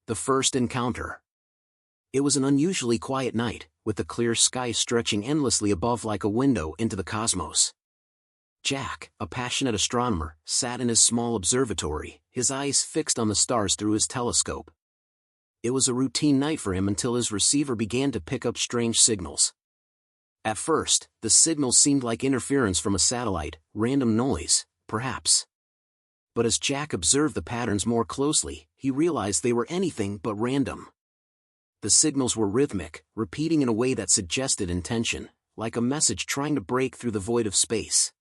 The first encounter. It was an unusually quiet night, with the clear sky stretching endlessly above like a window into the cosmos. Jack, a passionate astronomer, sat in his small observatory, his eyes fixed on the stars through his telescope. It was a routine night for him until his receiver began to pick up strange signals. At first, the signals seemed like interference from a satellite, random noise, perhaps. But as Jack observed the patterns more closely, he realized they were anything but random. The signals were rhythmic, repeating in a way that suggested intention, like a message trying to break through the void of space.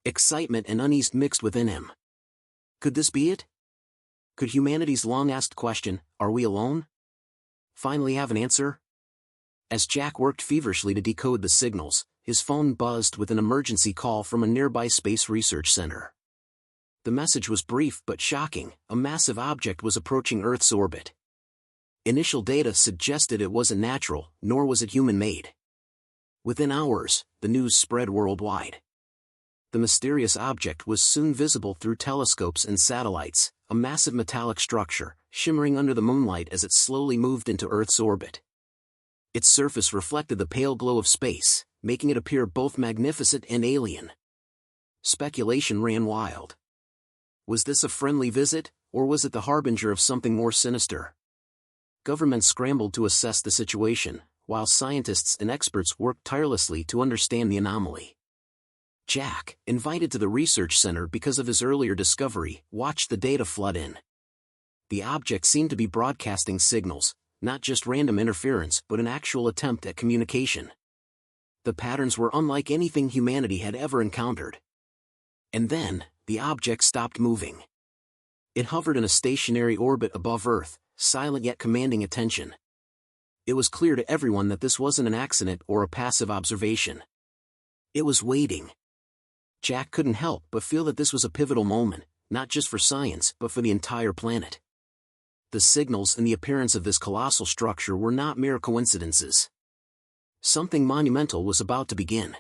Excitement and unease mixed within him. Could this be it? Could humanity's long-asked question, "Are we alone?" finally have an answer? As Jack worked feverishly to decode the signals, his phone buzzed with an emergency call from a nearby space research center. The message was brief but shocking: a massive object was approaching Earth's orbit. Initial data suggested it wasn't natural, nor was it human-made. Within hours, the news spread worldwide. The mysterious object was soon visible through telescopes and satellites, a massive metallic structure, shimmering under the moonlight as it slowly moved into Earth's orbit. Its surface reflected the pale glow of space, making it appear both magnificent and alien. Speculation ran wild. Was this a friendly visit, or was it the harbinger of something more sinister? Governments scrambled to assess the situation, while scientists and experts worked tirelessly to understand the anomaly. Jack, invited to the research center because of his earlier discovery, watched the data flood in. The object seemed to be broadcasting signals, not just random interference but an actual attempt at communication. The patterns were unlike anything humanity had ever encountered. And then, the object stopped moving. It hovered in a stationary orbit above Earth, silent yet commanding attention. It was clear to everyone that this wasn't an accident or a passive observation. It was waiting. Jack couldn't help but feel that this was a pivotal moment, not just for science but for the entire planet. The signals and the appearance of this colossal structure were not mere coincidences. Something monumental was about to begin.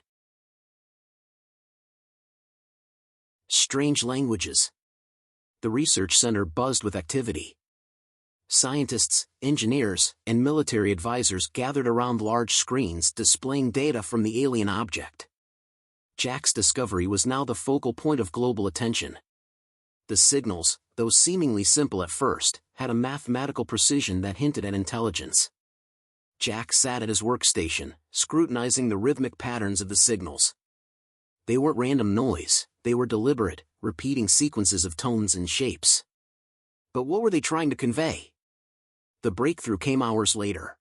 Strange languages. The research center buzzed with activity. Scientists, engineers, and military advisors gathered around large screens displaying data from the alien object. Jack's discovery was now the focal point of global attention. The signals, though seemingly simple at first, had a mathematical precision that hinted at intelligence. Jack sat at his workstation, scrutinizing the rhythmic patterns of the signals. They weren't random noise, they were deliberate, repeating sequences of tones and shapes. But what were they trying to convey? The breakthrough came hours later.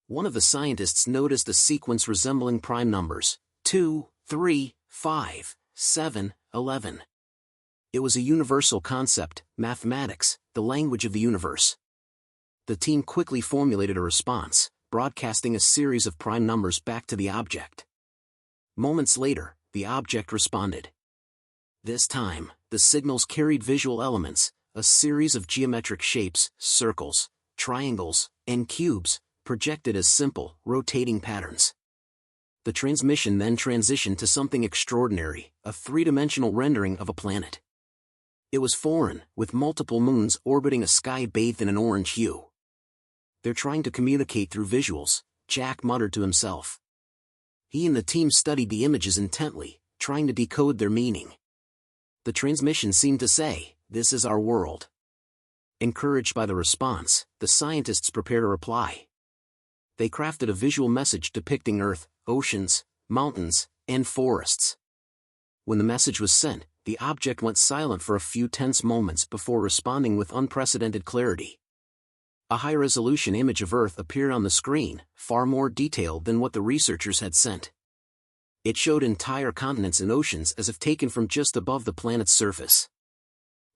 One of the scientists noticed a sequence resembling prime numbers: 2, 3, 5, 7, 11. It was a universal concept, mathematics, the language of the universe. The team quickly formulated a response, broadcasting a series of prime numbers back to the object. Moments later, the object responded. This time, the signals carried visual elements, a series of geometric shapes, circles, triangles, and cubes, projected as simple, rotating patterns. The transmission then transitioned to something extraordinary, a three-dimensional rendering of a planet. It was foreign, with multiple moons orbiting a sky bathed in an orange hue. "They're trying to communicate through visuals," Jack muttered to himself. He and the team studied the images intently, trying to decode their meaning. The transmission seemed to say, "This is our world." Encouraged by the response, the scientists prepared a reply. They crafted a visual message depicting Earth, oceans, mountains, and forests. When the message was sent, the object went silent for a few tense moments before responding with unprecedented clarity. A high-resolution image of Earth appeared on the screen, far more detailed than what the researchers had sent. It showed entire continents and oceans as if taken from just above the planet's surface.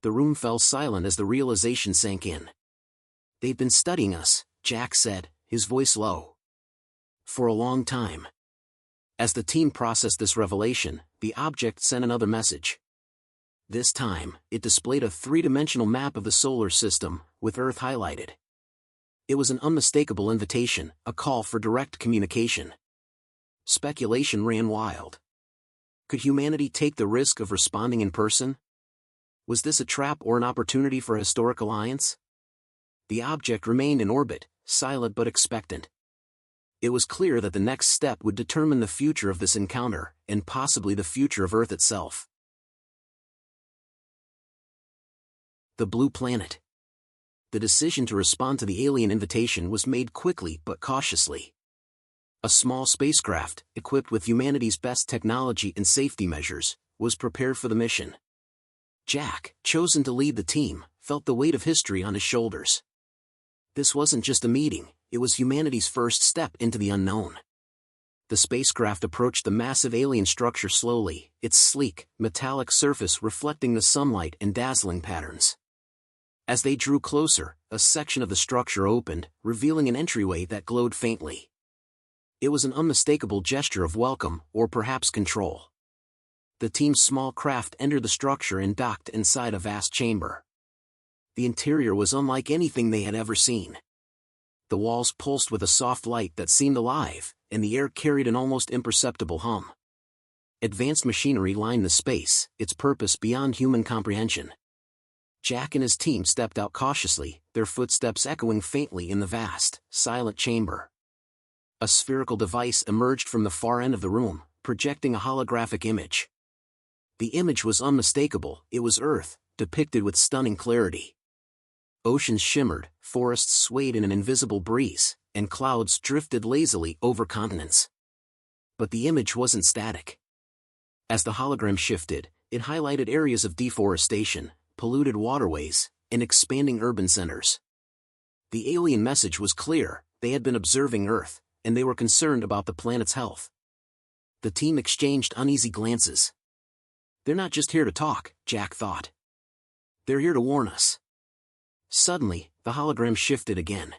The room fell silent as the realization sank in. "They've been studying us," Jack said, his voice low. "For a long time." As the team processed this revelation, the object sent another message. This time, it displayed a three-dimensional map of the solar system, with Earth highlighted. It was an unmistakable invitation, a call for direct communication. Speculation ran wild. Could humanity take the risk of responding in person? Was this a trap or an opportunity for a historic alliance? The object remained in orbit, silent but expectant. It was clear that the next step would determine the future of this encounter, and possibly the future of Earth itself. The blue planet. The decision to respond to the alien invitation was made quickly but cautiously. A small spacecraft, equipped with humanity's best technology and safety measures, was prepared for the mission. Jack, chosen to lead the team, felt the weight of history on his shoulders. This wasn't just a meeting, it was humanity's first step into the unknown. The spacecraft approached the massive alien structure slowly, its sleek, metallic surface reflecting the sunlight in dazzling patterns. As they drew closer, a section of the structure opened, revealing an entryway that glowed faintly. It was an unmistakable gesture of welcome, or perhaps control. The team's small craft entered the structure and docked inside a vast chamber. The interior was unlike anything they had ever seen. The walls pulsed with a soft light that seemed alive, and the air carried an almost imperceptible hum. Advanced machinery lined the space, its purpose beyond human comprehension. Jack and his team stepped out cautiously, their footsteps echoing faintly in the vast, silent chamber. A spherical device emerged from the far end of the room, projecting a holographic image. The image was unmistakable, it was Earth, depicted with stunning clarity. Oceans shimmered, forests swayed in an invisible breeze, and clouds drifted lazily over continents. But the image wasn't static. As the hologram shifted, it highlighted areas of deforestation, polluted waterways, and expanding urban centers. The alien message was clear: they had been observing Earth, and they were concerned about the planet's health. The team exchanged uneasy glances. They're not just here to talk, Jack thought. They're here to warn us. Suddenly, the hologram shifted again.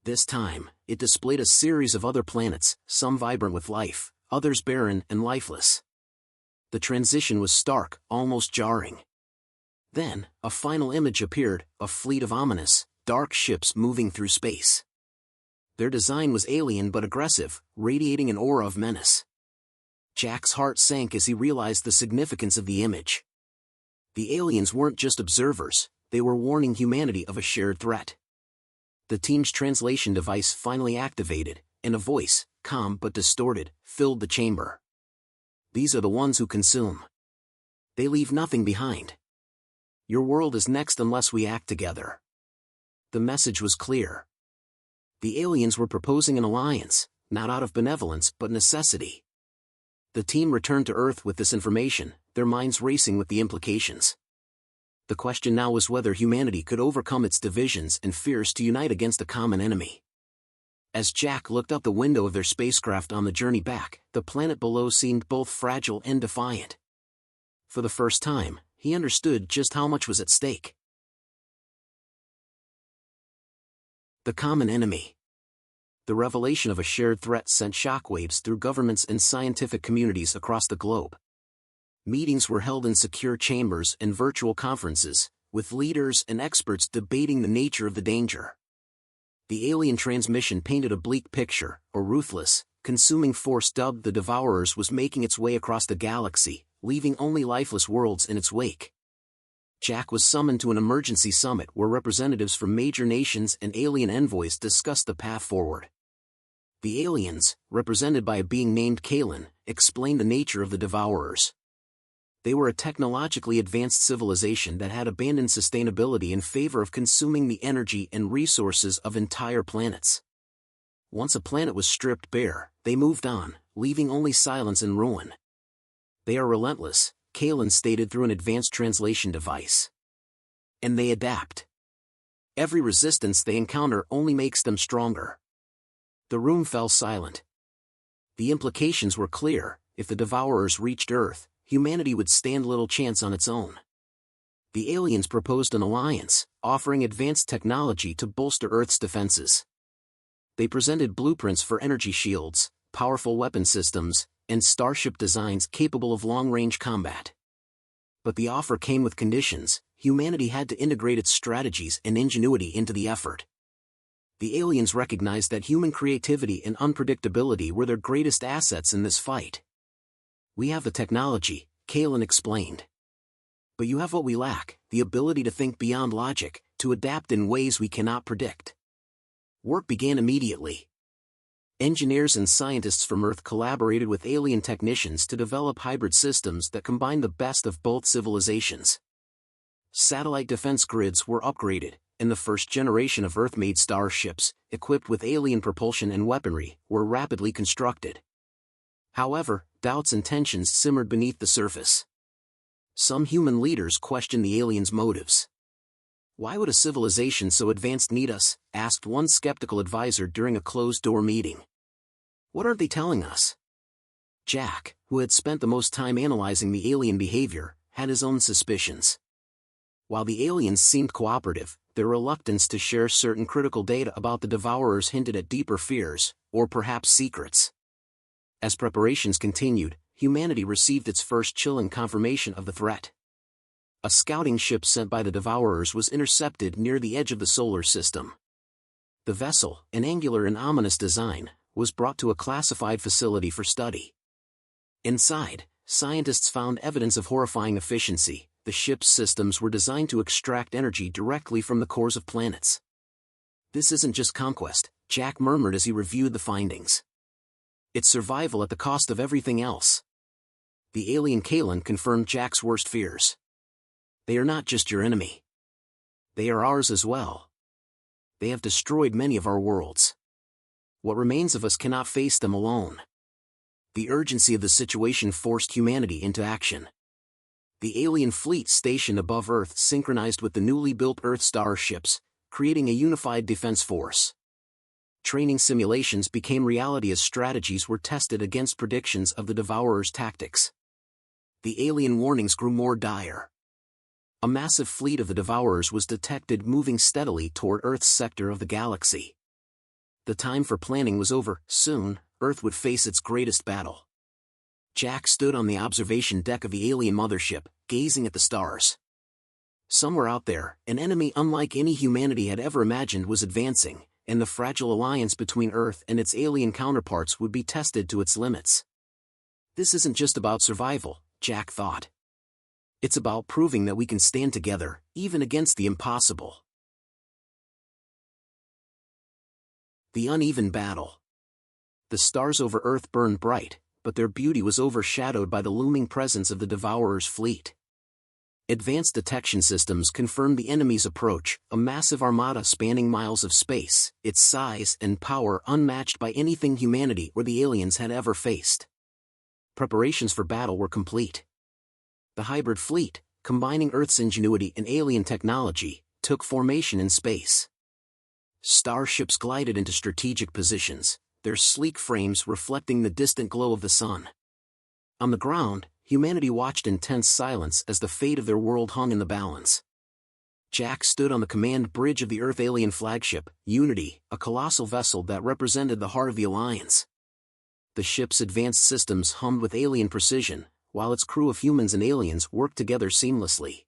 This time, it displayed a series of other planets, some vibrant with life, others barren and lifeless. The transition was stark, almost jarring. Then, a final image appeared, a fleet of ominous, dark ships moving through space. Their design was alien but aggressive, radiating an aura of menace. Jack's heart sank as he realized the significance of the image. The aliens weren't just observers, they were warning humanity of a shared threat. The team's translation device finally activated, and a voice, calm but distorted, filled the chamber. These are the ones who consume. They leave nothing behind. Your world is next unless we act together. The message was clear. The aliens were proposing an alliance, not out of benevolence but necessity. The team returned to Earth with this information, their minds racing with the implications. The question now was whether humanity could overcome its divisions and fears to unite against a common enemy. As Jack looked out the window of their spacecraft on the journey back, the planet below seemed both fragile and defiant. For the first time, he understood just how much was at stake. The common enemy. The revelation of a shared threat sent shockwaves through governments and scientific communities across the globe. Meetings were held in secure chambers and virtual conferences, with leaders and experts debating the nature of the danger. The alien transmission painted a bleak picture: a ruthless, consuming force dubbed the Devourers was making its way across the galaxy, leaving only lifeless worlds in its wake. Jack was summoned to an emergency summit where representatives from major nations and alien envoys discussed the path forward. The aliens, represented by a being named Kalyn, explained the nature of the Devourers. They were a technologically advanced civilization that had abandoned sustainability in favor of consuming the energy and resources of entire planets. Once a planet was stripped bare, they moved on, leaving only silence and ruin. They are relentless, Kalyn stated through an advanced translation device. And they adapt. Every resistance they encounter only makes them stronger. The room fell silent. The implications were clear: if the Devourers reached Earth, humanity would stand little chance on its own. The aliens proposed an alliance, offering advanced technology to bolster Earth's defenses. They presented blueprints for energy shields, powerful weapon systems, and starship designs capable of long-range combat. But the offer came with conditions: humanity had to integrate its strategies and ingenuity into the effort. The aliens recognized that human creativity and unpredictability were their greatest assets in this fight. We have the technology, Kalyn explained. But you have what we lack: the ability to think beyond logic, to adapt in ways we cannot predict. Work began immediately. Engineers and scientists from Earth collaborated with alien technicians to develop hybrid systems that combine the best of both civilizations. Satellite defense grids were upgraded, and the first generation of Earth-made starships, equipped with alien propulsion and weaponry, were rapidly constructed. However, doubts and tensions simmered beneath the surface. Some human leaders questioned the aliens' motives. "Why would a civilization so advanced need us?" asked one skeptical advisor during a closed-door meeting. "What aren't they telling us?" Jack, who had spent the most time analyzing the alien behavior, had his own suspicions. While the aliens seemed cooperative, their reluctance to share certain critical data about the Devourers hinted at deeper fears, or perhaps secrets. As preparations continued, humanity received its first chilling confirmation of the threat. A scouting ship sent by the Devourers was intercepted near the edge of the solar system. The vessel, an angular and ominous design, was brought to a classified facility for study. Inside, scientists found evidence of horrifying efficiency. The ship's systems were designed to extract energy directly from the cores of planets. "This isn't just conquest," Jack murmured as he reviewed the findings. "It's survival at the cost of everything else." The alien Kalyn confirmed Jack's worst fears. "They are not just your enemy. They are ours as well. They have destroyed many of our worlds. What remains of us cannot face them alone." The urgency of the situation forced humanity into action. The alien fleet stationed above Earth synchronized with the newly built Earth starships, creating a unified defense force. Training simulations became reality as strategies were tested against predictions of the Devourers' tactics. The alien warnings grew more dire. A massive fleet of the Devourers was detected moving steadily toward Earth's sector of the galaxy. The time for planning was over. Soon, Earth would face its greatest battle. Jack stood on the observation deck of the alien mothership, gazing at the stars. Somewhere out there, an enemy unlike any humanity had ever imagined was advancing, and the fragile alliance between Earth and its alien counterparts would be tested to its limits. This isn't just about survival, Jack thought. It's about proving that we can stand together, even against the impossible. The uneven battle. The stars over Earth burned bright, but their beauty was overshadowed by the looming presence of the Devourers' fleet. Advanced detection systems confirmed the enemy's approach, a massive armada spanning miles of space, its size and power unmatched by anything humanity or the aliens had ever faced. Preparations for battle were complete. The hybrid fleet, combining Earth's ingenuity and alien technology, took formation in space. Starships glided into strategic positions, their sleek frames reflecting the distant glow of the sun. On the ground, humanity watched in tense silence as the fate of their world hung in the balance. Jack stood on the command bridge of the Earth alien flagship, Unity, a colossal vessel that represented the heart of the Alliance. The ship's advanced systems hummed with alien precision, while its crew of humans and aliens worked together seamlessly.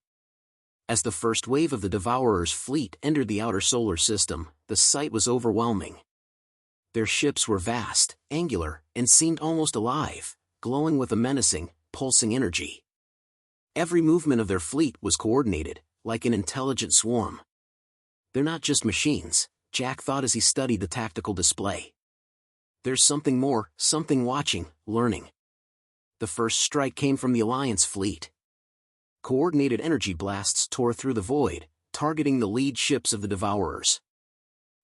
As the first wave of the Devourers' fleet entered the outer solar system, the sight was overwhelming. Their ships were vast, angular, and seemed almost alive, glowing with a menacing, pulsing energy. Every movement of their fleet was coordinated, like an intelligent swarm. "They're not just machines," Jack thought as he studied the tactical display. "There's something more, something watching, learning." The first strike came from the Alliance fleet. Coordinated energy blasts tore through the void, targeting the lead ships of the Devourers.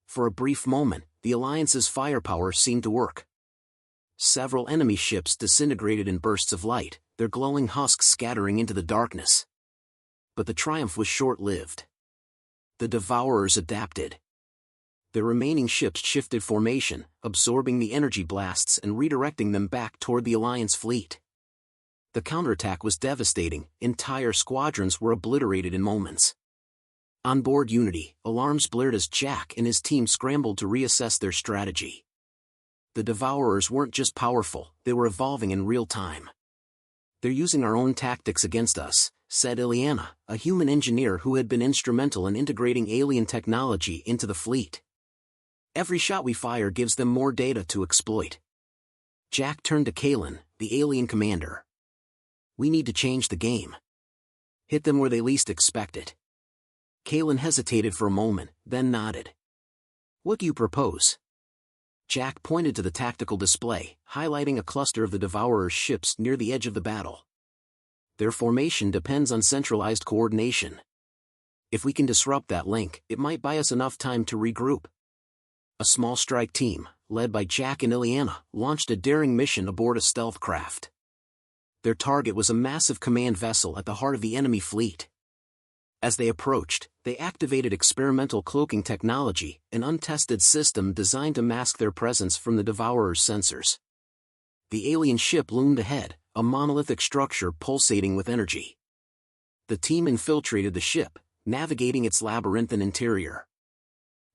For a brief moment, the Alliance's firepower seemed to work. Several enemy ships disintegrated in bursts of light, their glowing husks scattering into the darkness. But the triumph was short-lived. The Devourers adapted. The remaining ships shifted formation, absorbing the energy blasts and redirecting them back toward the Alliance fleet. The counterattack was devastating, entire squadrons were obliterated in moments. On board Unity, alarms blared as Jack and his team scrambled to reassess their strategy. The Devourers weren't just powerful, they were evolving in real time. "They're using our own tactics against us," said Ilyana, a human engineer who had been instrumental in integrating alien technology into the fleet. "Every shot we fire gives them more data to exploit." Jack turned to Kalyn, the alien commander. "We need to change the game. Hit them where they least expect it." Kalyn hesitated for a moment, then nodded. "What do you propose?" Jack pointed to the tactical display, highlighting a cluster of the Devourers' ships near the edge of the battle. "Their formation depends on centralized coordination. If we can disrupt that link, it might buy us enough time to regroup." A small strike team, led by Jack and Ilyana, launched a daring mission aboard a stealth craft. Their target was a massive command vessel at the heart of the enemy fleet. As they approached, they activated experimental cloaking technology, an untested system designed to mask their presence from the Devourers' sensors. The alien ship loomed ahead, a monolithic structure pulsating with energy. The team infiltrated the ship, navigating its labyrinthine interior.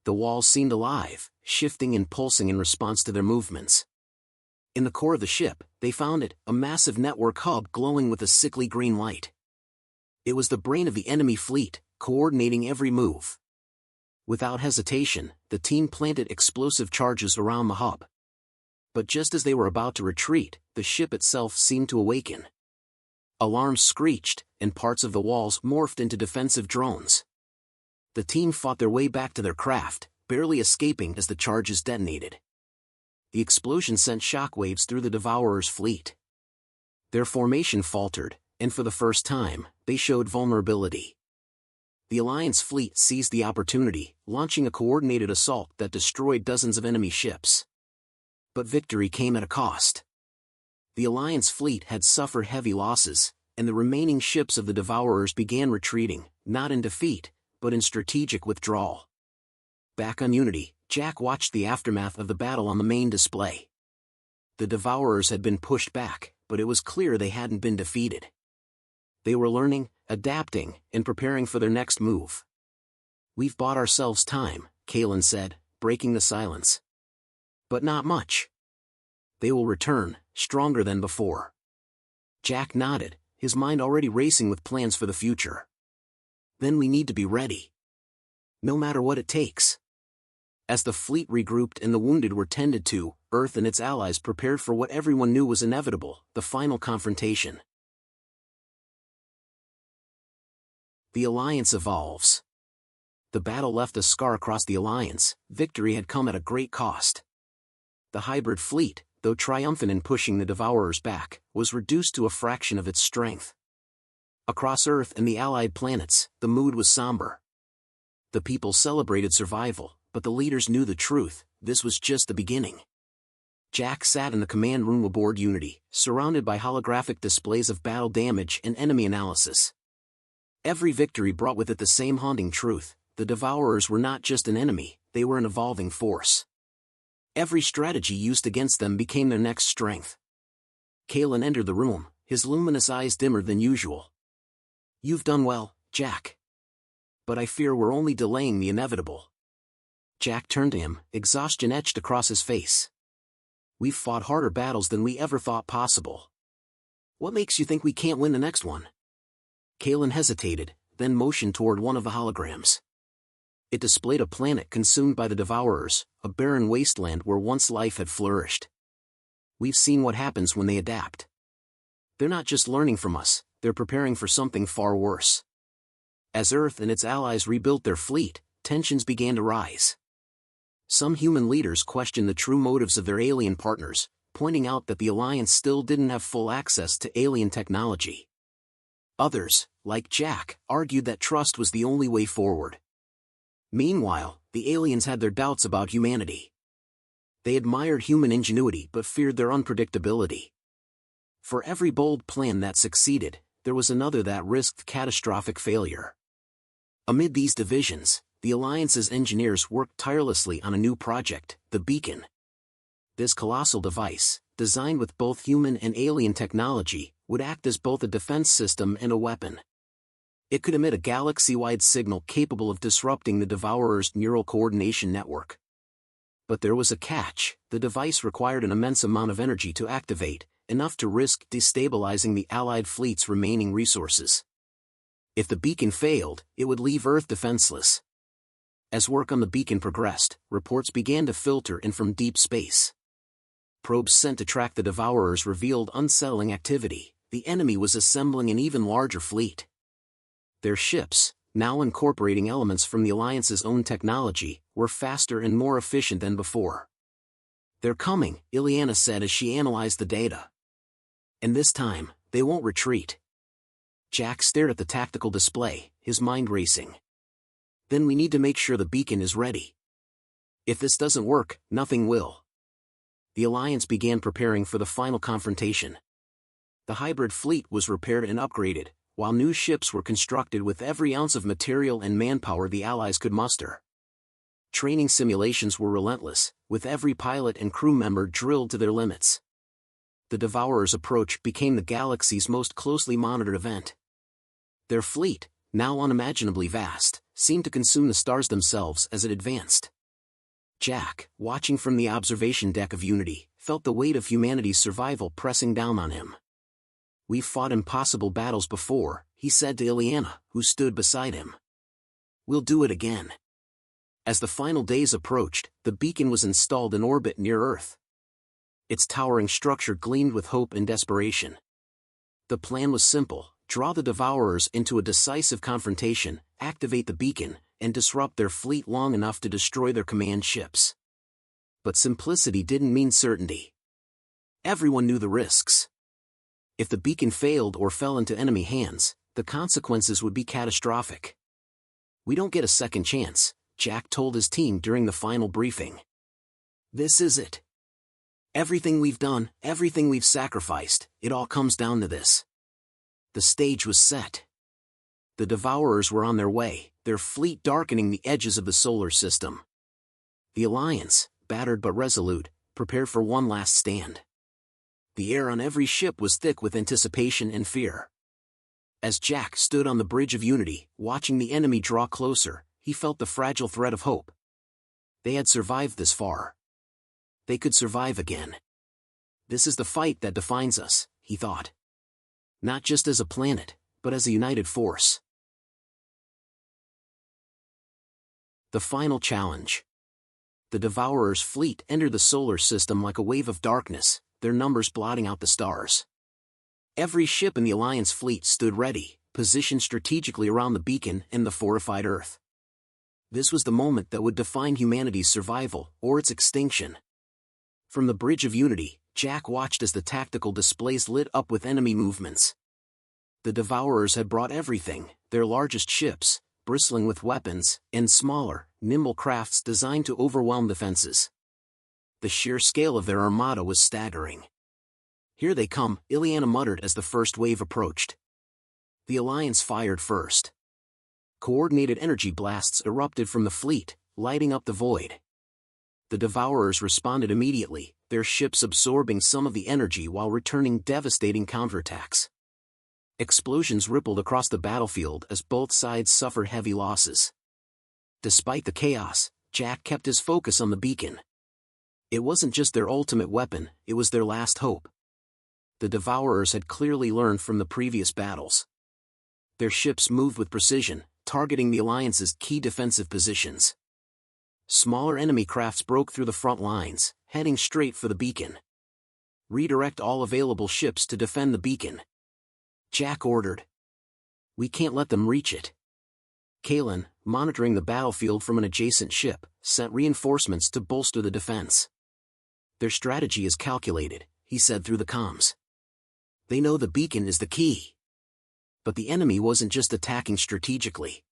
The walls seemed alive, shifting and pulsing in response to their movements. In the core of the ship, they found it, a massive network hub glowing with a sickly green light. It was the brain of the enemy fleet, coordinating every move. Without hesitation, the team planted explosive charges around the hub. But just as they were about to retreat, the ship itself seemed to awaken. Alarms screeched, and parts of the walls morphed into defensive drones. The team fought their way back to their craft, barely escaping as the charges detonated. The explosion sent shockwaves through the Devourers' fleet. Their formation faltered, and for the first time, they showed vulnerability. The Alliance fleet seized the opportunity, launching a coordinated assault that destroyed dozens of enemy ships. But victory came at a cost. The Alliance fleet had suffered heavy losses, and the remaining ships of the Devourers began retreating, not in defeat, but in strategic withdrawal. Back on Unity, Jack watched the aftermath of the battle on the main display. The Devourers had been pushed back, but it was clear they hadn't been defeated. They were learning, adapting, and preparing for their next move. "We've bought ourselves time," Kalyn said, breaking the silence. "But not much. They will return, stronger than before." Jack nodded, his mind already racing with plans for the future. "Then we need to be ready. No matter what it takes." As the fleet regrouped and the wounded were tended to, Earth and its allies prepared for what everyone knew was inevitable, the final confrontation. The Alliance evolves. The battle left a scar across the Alliance. Victory had come at a great cost. The hybrid fleet, though triumphant in pushing the Devourers back, was reduced to a fraction of its strength. Across Earth and the allied planets, the mood was somber. The people celebrated survival, but the leaders knew the truth: this was just the beginning. Jack sat in the command room aboard Unity, surrounded by holographic displays of battle damage and enemy analysis. Every victory brought with it the same haunting truth: the Devourers were not just an enemy, they were an evolving force. Every strategy used against them became their next strength. Kalyn entered the room, his luminous eyes dimmer than usual. "You've done well, Jack. But I fear we're only delaying the inevitable." Jack turned to him, exhaustion etched across his face. "We've fought harder battles than we ever thought possible. What makes you think we can't win the next one?" Kalyn hesitated, then motioned toward one of the holograms. It displayed a planet consumed by the Devourers, a barren wasteland where once life had flourished. "We've seen what happens when they adapt. They're not just learning from us, they're preparing for something far worse." As Earth and its allies rebuilt their fleet, tensions began to rise. Some human leaders questioned the true motives of their alien partners, pointing out that the Alliance still didn't have full access to alien technology. Others, like Jack, argued that trust was the only way forward. Meanwhile, the aliens had their doubts about humanity. They admired human ingenuity but feared their unpredictability. For every bold plan that succeeded, there was another that risked catastrophic failure. Amid these divisions, the Alliance's engineers worked tirelessly on a new project, the Beacon. This colossal device, designed with both human and alien technology, would act as both a defense system and a weapon. It could emit a galaxy-wide signal capable of disrupting the Devourers' neural coordination network. But there was a catch: the device required an immense amount of energy to activate, enough to risk destabilizing the Allied fleet's remaining resources. If the beacon failed, it would leave Earth defenseless. As work on the beacon progressed, reports began to filter in from deep space. Probes sent to track the Devourers revealed unsettling activity. The enemy was assembling an even larger fleet. Their ships, now incorporating elements from the Alliance's own technology, were faster and more efficient than before. "They're coming," Ilyana said as she analyzed the data. "And this time, they won't retreat." Jack stared at the tactical display, his mind racing. "Then we need to make sure the beacon is ready. If this doesn't work, nothing will." The Alliance began preparing for the final confrontation. The hybrid fleet was repaired and upgraded, while new ships were constructed with every ounce of material and manpower the Allies could muster. Training simulations were relentless, with every pilot and crew member drilled to their limits. The Devourers' approach became the galaxy's most closely monitored event. Their fleet, now unimaginably vast, seemed to consume the stars themselves as it advanced. Jack, watching from the observation deck of Unity, felt the weight of humanity's survival pressing down on him. "We've fought impossible battles before," he said to Ilyana, who stood beside him. "We'll do it again." As the final days approached, the beacon was installed in orbit near Earth. Its towering structure gleamed with hope and desperation. The plan was simple: draw the Devourers into a decisive confrontation, activate the beacon, and disrupt their fleet long enough to destroy their command ships. But simplicity didn't mean certainty. Everyone knew the risks. If the beacon failed or fell into enemy hands, the consequences would be catastrophic. "We don't get a second chance," Jack told his team during the final briefing. "This is it. Everything we've done, everything we've sacrificed, it all comes down to this." The stage was set. The Devourers were on their way, their fleet darkening the edges of the solar system. The Alliance, battered but resolute, prepared for one last stand. The air on every ship was thick with anticipation and fear. As Jack stood on the bridge of Unity, watching the enemy draw closer, he felt the fragile thread of hope. They had survived this far. They could survive again. "This is the fight that defines us," he thought. "Not just as a planet, but as a united force." The final challenge. The Devourers' fleet entered the solar system like a wave of darkness, their numbers blotting out the stars. Every ship in the Alliance fleet stood ready, positioned strategically around the beacon and the fortified Earth. This was the moment that would define humanity's survival or its extinction. From the Bridge of Unity, Jack watched as the tactical displays lit up with enemy movements. The Devourers had brought everything: their largest ships, bristling with weapons, and smaller, nimble crafts designed to overwhelm defenses. The sheer scale of their armada was staggering. "Here they come," Ilyana muttered as the first wave approached. The Alliance fired first. Coordinated energy blasts erupted from the fleet, lighting up the void. The Devourers responded immediately, their ships absorbing some of the energy while returning devastating counterattacks. Explosions rippled across the battlefield as both sides suffered heavy losses. Despite the chaos, Jack kept his focus on the beacon. It wasn't just their ultimate weapon, it was their last hope. The Devourers had clearly learned from the previous battles. Their ships moved with precision, targeting the Alliance's key defensive positions. Smaller enemy crafts broke through the front lines, heading straight for the beacon. "Redirect all available ships to defend the beacon," Jack ordered. "We can't let them reach it." Kalyn, monitoring the battlefield from an adjacent ship, sent reinforcements to bolster the defense. "Their strategy is calculated," he said through the comms. "They know the beacon is the key." But the enemy wasn't just attacking strategically.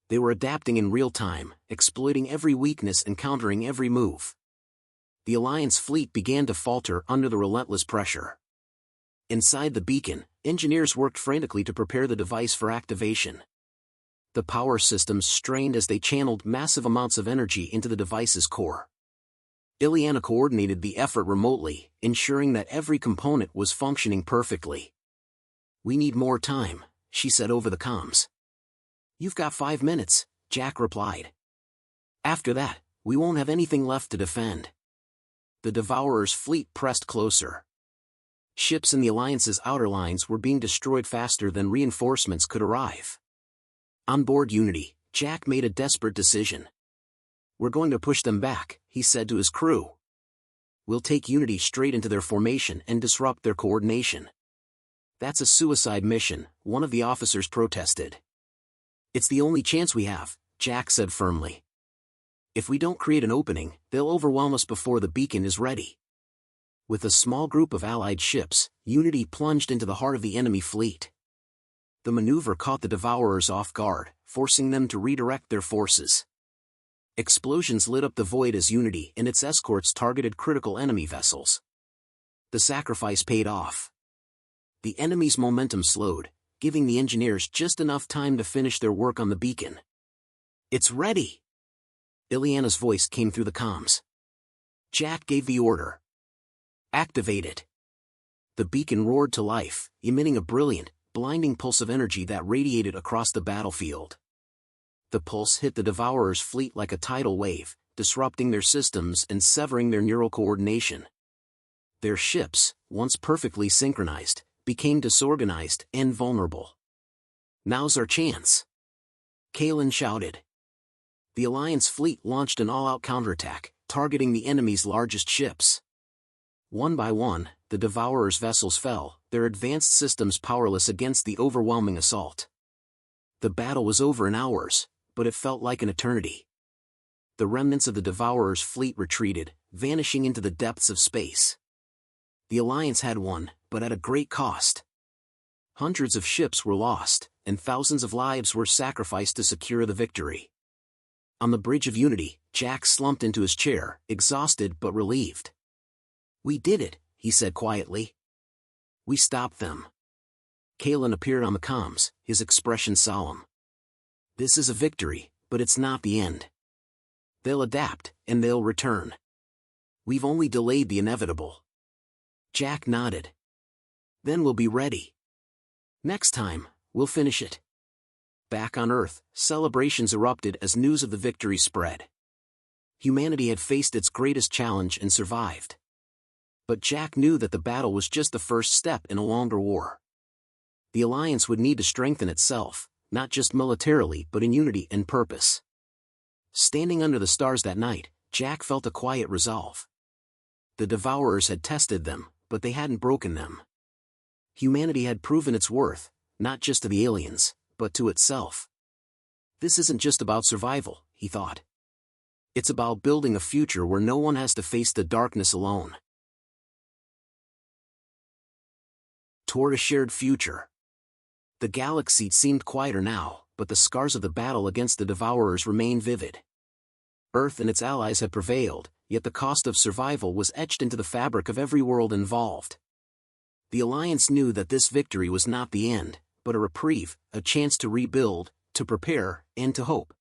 They were adapting in real time, exploiting every weakness and countering every move. The Alliance fleet began to falter under the relentless pressure. Inside the beacon, engineers worked frantically to prepare the device for activation. The power systems strained as they channeled massive amounts of energy into the device's core. Ilyana coordinated the effort remotely, ensuring that every component was functioning perfectly. "We need more time," she said over the comms. "You've got 5 minutes," Jack replied. "After that, we won't have anything left to defend." The Devourers' fleet pressed closer. Ships in the Alliance's outer lines were being destroyed faster than reinforcements could arrive. On board Unity, Jack made a desperate decision. "We're going to push them back," he said to his crew. "We'll take Unity straight into their formation and disrupt their coordination." "That's a suicide mission," one of the officers protested. It's the only chance we have, Jack said firmly. If we don't create an opening, they'll overwhelm us before the beacon is ready. With a small group of Allied ships, Unity plunged into the heart of the enemy fleet. The maneuver caught the Devourers off guard, forcing them to redirect their forces. Explosions lit up the void as Unity and its escorts targeted critical enemy vessels. The sacrifice paid off. The enemy's momentum slowed, giving the engineers just enough time to finish their work on the beacon. It's ready! Ilyana's voice came through the comms. Jack gave the order. Activate it. The beacon roared to life, emitting a brilliant, blinding pulse of energy that radiated across the battlefield. The pulse hit the Devourers' fleet like a tidal wave, disrupting their systems and severing their neural coordination. Their ships, once perfectly synchronized, became disorganized and vulnerable. Now's our chance! Kalyn shouted. The Alliance fleet launched an all-out counterattack, targeting the enemy's largest ships. One by one, the Devourers' vessels fell, their advanced systems powerless against the overwhelming assault. The battle was over in hours, but it felt like an eternity. The remnants of the Devourers' fleet retreated, vanishing into the depths of space. The Alliance had won, but at a great cost. Hundreds of ships were lost, and thousands of lives were sacrificed to secure the victory. On the bridge of Unity, Jack slumped into his chair, exhausted but relieved. We did it, he said quietly. We stopped them. Kalyn appeared on the comms, his expression solemn. This is a victory, but it's not the end. They'll adapt, and they'll return. We've only delayed the inevitable. Jack nodded. Then we'll be ready. Next time, we'll finish it. Back on Earth, celebrations erupted as news of the victory spread. Humanity had faced its greatest challenge and survived. But Jack knew that the battle was just the first step in a longer war. The Alliance would need to strengthen itself, not just militarily but in unity and purpose. Standing under the stars that night, Jack felt a quiet resolve. The Devourers had tested them, but they hadn't broken them. Humanity had proven its worth, not just to the aliens, but to itself. This isn't just about survival, he thought. It's about building a future where no one has to face the darkness alone. Toward a shared future. The galaxy seemed quieter now, but the scars of the battle against the Devourers remained vivid. Earth and its allies had prevailed, yet the cost of survival was etched into the fabric of every world involved. The Alliance knew that this victory was not the end, but a reprieve, a chance to rebuild, to prepare, and to hope.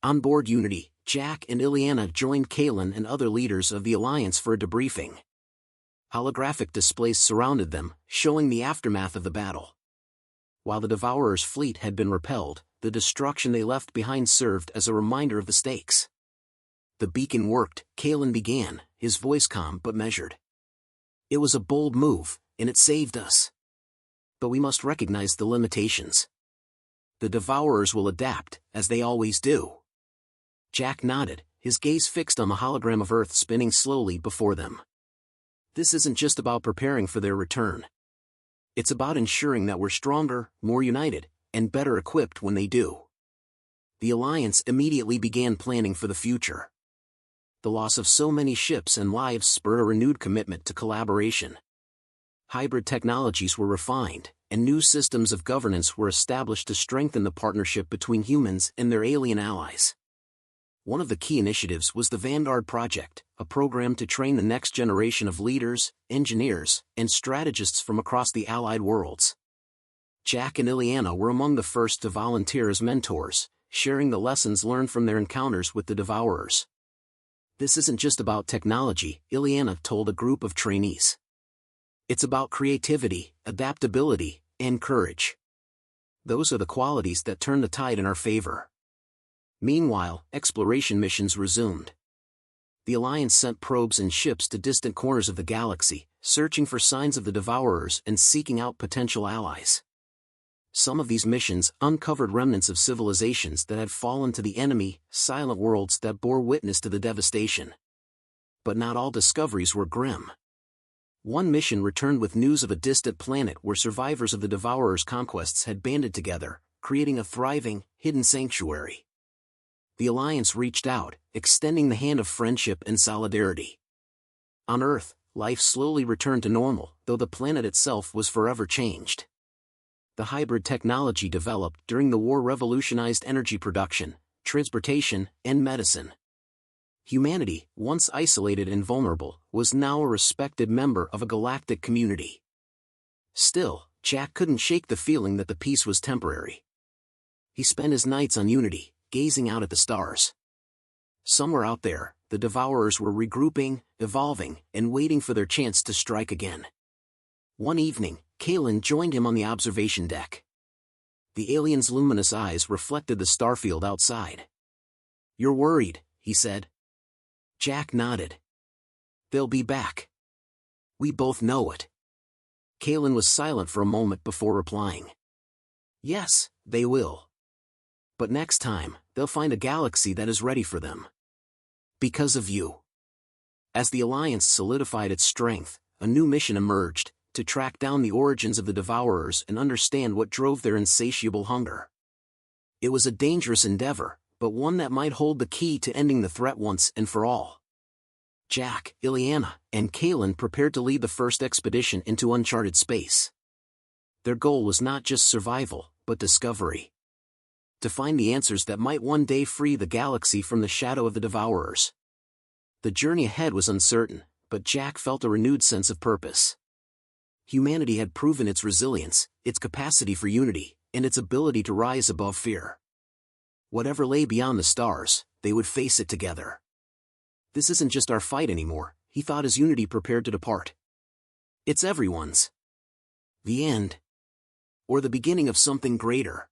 On board Unity, Jack and Ilyana joined Kalyn and other leaders of the Alliance for a debriefing. Holographic displays surrounded them, showing the aftermath of the battle. While the Devourers' fleet had been repelled, the destruction they left behind served as a reminder of the stakes. The beacon worked, Kalyn began, his voice calm but measured. It was a bold move, and it saved us. But we must recognize the limitations. The Devourers will adapt, as they always do. Jack nodded, his gaze fixed on the hologram of Earth spinning slowly before them. This isn't just about preparing for their return. It's about ensuring that we're stronger, more united, and better equipped when they do. The Alliance immediately began planning for the future. The loss of so many ships and lives spurred a renewed commitment to collaboration. Hybrid technologies were refined, and new systems of governance were established to strengthen the partnership between humans and their alien allies. One of the key initiatives was the Vanguard Project, a program to train the next generation of leaders, engineers, and strategists from across the Allied worlds. Jack and Ilyana were among the first to volunteer as mentors, sharing the lessons learned from their encounters with the Devourers. This isn't just about technology, Ilyana told a group of trainees. It's about creativity, adaptability, and courage. Those are the qualities that turn the tide in our favor. Meanwhile, exploration missions resumed. The Alliance sent probes and ships to distant corners of the galaxy, searching for signs of the Devourers and seeking out potential allies. Some of these missions uncovered remnants of civilizations that had fallen to the enemy, silent worlds that bore witness to the devastation. But not all discoveries were grim. One mission returned with news of a distant planet where survivors of the Devourers' conquests had banded together, creating a thriving, hidden sanctuary. The Alliance reached out, extending the hand of friendship and solidarity. On Earth, life slowly returned to normal, though the planet itself was forever changed. The hybrid technology developed during the war revolutionized energy production, transportation, and medicine. Humanity, once isolated and vulnerable, was now a respected member of a galactic community. Still, Jack couldn't shake the feeling that the peace was temporary. He spent his nights on Unity, gazing out at the stars. Somewhere out there, the Devourers were regrouping, evolving, and waiting for their chance to strike again. One evening, Kalyn joined him on the observation deck. The alien's luminous eyes reflected the starfield outside. "You're worried," he said. Jack nodded. "They'll be back. We both know it." Kalyn was silent for a moment before replying. "Yes, they will. But next time, they'll find a galaxy that is ready for them. Because of you." As the Alliance solidified its strength, a new mission emerged, to track down the origins of the Devourers and understand what drove their insatiable hunger. It was a dangerous endeavor, but one that might hold the key to ending the threat once and for all. Jack, Ilyana, and Kalyn prepared to lead the first expedition into uncharted space. Their goal was not just survival, but discovery. To find the answers that might one day free the galaxy from the shadow of the Devourers. The journey ahead was uncertain, but Jack felt a renewed sense of purpose. Humanity had proven its resilience, its capacity for unity, and its ability to rise above fear. Whatever lay beyond the stars, they would face it together. This isn't just our fight anymore, he thought as Unity prepared to depart. It's everyone's. The end. Or the beginning of something greater.